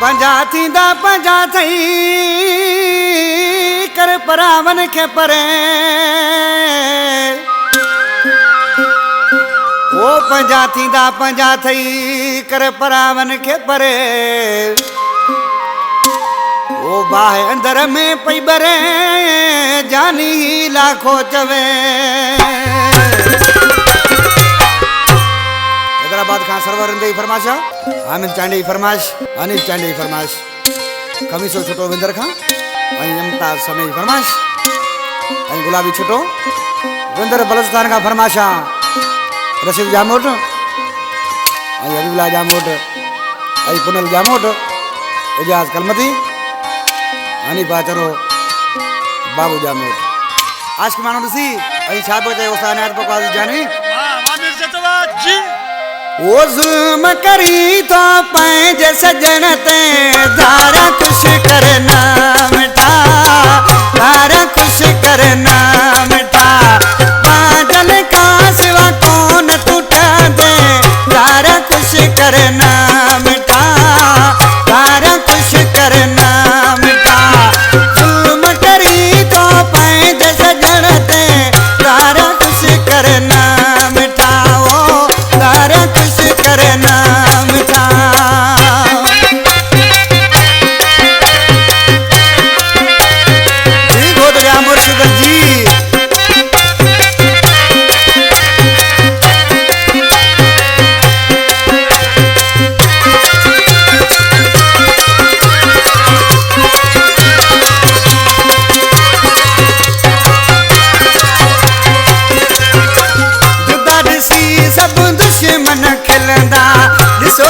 पंजा थींदा पंजा थई कर परावन के परे ओ पंजा थींदा पंजा थई कर परावन के परे ओ बाहे अंदर में पई बरे जानी लाखो चवे हैदराबाद खां सरवर इंदे फरमाशा आमिर चांडे फरमाश अनिल चांडे फरमाश कमीसो छोटो विंदर खां यमता समय फरमाश गुलाबी छोटो विंदर बलस्तान का फरमाशा रशीद जामोट हबीबुल्ला जामोट पुनल जामोट एजाज कलमती हनीफा चरो बाबू जामोट आज के मानो सी छा बजे उसानात पकाज जानी ओ जुल्म करी तो पैंज सजन ते दारा खुश करना मिठा दारा खुश करना मिठा बादल का सिवा कौन टूटा दे दारा खुश करना मिठा दारा खुश करना मिठा जुल्म करी तो पैंज सजन ते दारा खुश करना मिठा ओ दारा खुश करना मिठा जी गोदरिया मुर्शिद जी जुदा दिसी सब दुश्मन खिलंदा दिसो